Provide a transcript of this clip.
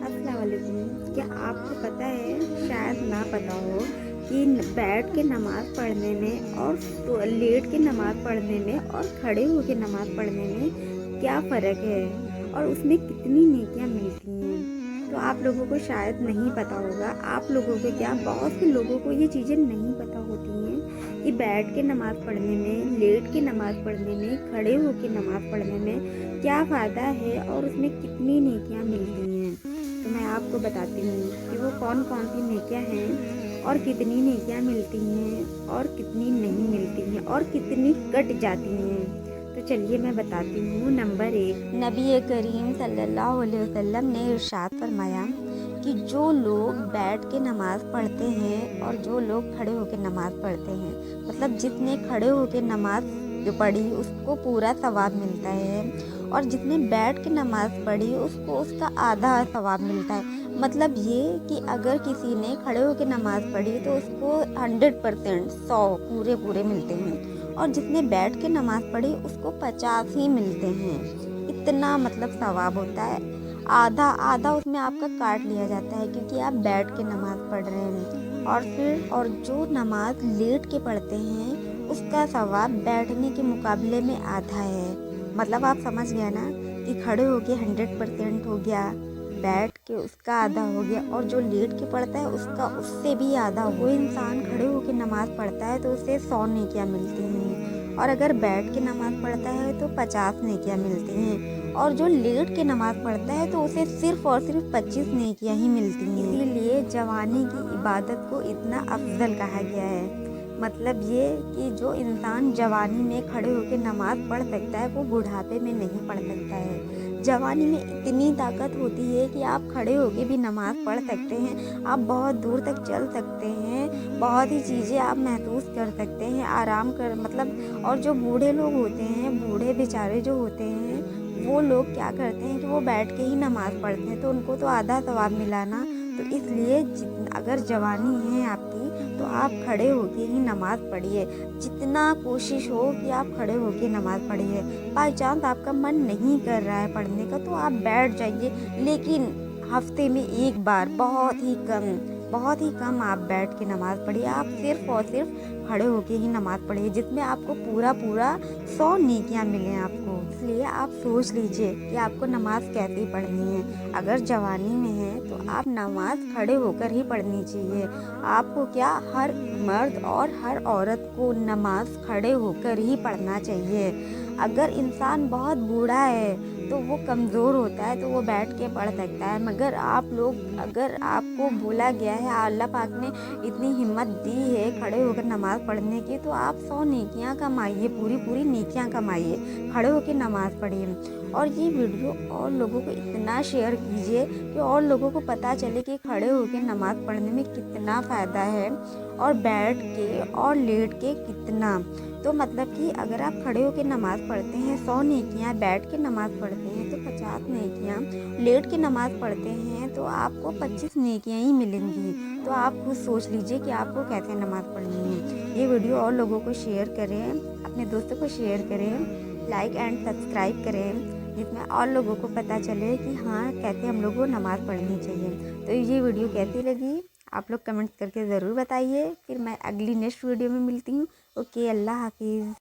अस्सलाम वालेकुम। क्या आपको पता है, शायद ना पता हो कि बैठ के नमाज़ पढ़ने में और लेट के नमाज़ पढ़ने में और खड़े होके नमाज़ पढ़ने में क्या फ़र्क है और उसमें कितनी नेकियां मिलती हैं। तो आप लोगों को शायद नहीं पता होगा। आप लोगों को क्या, बहुत से लोगों को ये चीज़ें नहीं पता होती हैं कि बैठ के नमाज़ पढ़ने में, लेट के नमाज़ पढ़ने में, खड़े होके नमाज़ पढ़ने में क्या फ़ायदा है और उसमें कितनी नेकियां मिलती हैं। तो मैं आपको बताती हूँ कि वो कौन कौन सी नेकियां हैं और कितनी नेकियां मिलती हैं और कितनी नहीं मिलती हैं और कितनी कट जाती हैं। तो चलिए मैं बताती हूँ। नंबर 1, नबी करीम सल्लल्लाहु अलैहि वसल्लम ने इरशाद फरमाया कि जो लोग बैठ के नमाज़ पढ़ते हैं और जो लोग खड़े होकर नमाज़ पढ़ते हैं, मतलब जितने खड़े होकर नमाज़ जो पढ़ी उसको पूरा सवाब मिलता है और जितने बैठ के नमाज़ पढ़ी उसको उसका आधा सवाब मिलता है। मतलब ये कि अगर किसी ने खड़े होकर नमाज़ पढ़ी तो उसको 100% 100 पूरे पूरे मिलते हैं और जितने बैठ के नमाज़ पढ़ी उसको 50 ही मिलते हैं। इतना मतलब सवाब होता है। आधा आधा उसमें आपका काट लिया जाता है क्योंकि आप बैठ के नमाज़ पढ़ रहे हैं। और जो नमाज लेट के पढ़ते हैं उसका सवाब बैठने के मुकाबले में आधा है। मतलब आप समझ गए ना कि खड़े होके 100% हो गया, बैठ के उसका आधा हो गया और जो लेट के पढ़ता है उसका उससे भी आधा हो। कोई इंसान खड़े होके नमाज़ पढ़ता है तो उसे 100 नेकियां मिलती हैं और अगर बैठ के नमाज़ पढ़ता है तो 50 नेकियां मिलती हैं और जो लेट के नमाज़ पढ़ता है तो उसे सिर्फ और सिर्फ 25 नेकियां ही मिलती हैं। इसीलिए जवानी की इबादत को इतना अफजल कहा गया है। मतलब ये कि जो इंसान जवानी में खड़े होकर नमाज़ पढ़ सकता है वो बुढ़ापे में नहीं पढ़ सकता है। जवानी में इतनी ताकत होती है कि आप खड़े होकर भी नमाज़ पढ़ सकते हैं, आप बहुत दूर तक चल सकते हैं, बहुत ही चीज़ें आप महसूस कर सकते हैं, आराम कर मतलब। और जो बूढ़े लोग होते हैं, बूढ़े बेचारे जो होते हैं, वो लोग क्या करते हैं कि वो बैठ के ही नमाज़ पढ़ते हैं तो उनको तो आधा सवाब मिला ना। तो इसलिए अगर जवानी है आपकी तो आप खड़े होके ही नमाज़ पढ़िए। जितना कोशिश हो कि आप खड़े होके नमाज़ पढ़िए। बाई चांस आपका मन नहीं कर रहा है पढ़ने का तो आप बैठ जाइए, लेकिन हफ्ते में एक बार, बहुत ही कम आप बैठ के नमाज़ पढ़िए। आप सिर्फ और सिर्फ खड़े होके ही नमाज़ पढ़िए जिसमें आपको पूरा 100 नेकियां मिलें आपको। इसलिए आप सोच लीजिए कि आपको नमाज़ कैसे पढ़नी है। अगर जवानी में है तो आप नमाज़ खड़े होकर ही पढ़नी चाहिए। आपको क्या, हर मर्द और हर औरत को नमाज़ खड़े होकर ही पढ़ना चाहिए। अगर इंसान बहुत बूढ़ा है तो वो कमज़ोर होता है तो वो बैठ के पढ़ सकता है, मगर अगर आपको बोला गया है, अल्लाह पाक ने इतनी हिम्मत दी है खड़े होकर नमाज़ पढ़ने की, तो आप 100 नेकियां कमाइए, पूरी नेकियां कमाइए, खड़े होकर नमाज़ पढ़िए। और ये वीडियो और लोगों को इतना शेयर कीजिए कि और लोगों को पता चले कि खड़े होकर नमाज़ पढ़ने में कितना फ़ायदा है और बैठ के और लेट के कितना। तो मतलब कि अगर आप खड़े होकर नमाज़ पढ़ते हैं 100 नेकियां, बैठ के नमाज़ पढ़ते हैं तो 50 नेकियां, लेट के नमाज़ पढ़ते हैं तो आपको 25 नेकियां ही मिलेंगी। तो आप खुद सोच लीजिए कि आपको कैसे नमाज़ पढ़नी है। ये वीडियो और लोगों को शेयर करें, अपने दोस्तों को शेयर करें, लाइक एंड सब्सक्राइब करें, जिसमें और लोगों को पता चले कि हाँ, कैसे हम लोग को नमाज़ पढ़नी चाहिए। तो ये वीडियो कैसी लगी आप लोग कमेंट करके ज़रूर बताइए। फिर मैं अगली नेक्स्ट वीडियो में मिलती हूँ। ओके, अल्लाह हाफिज़।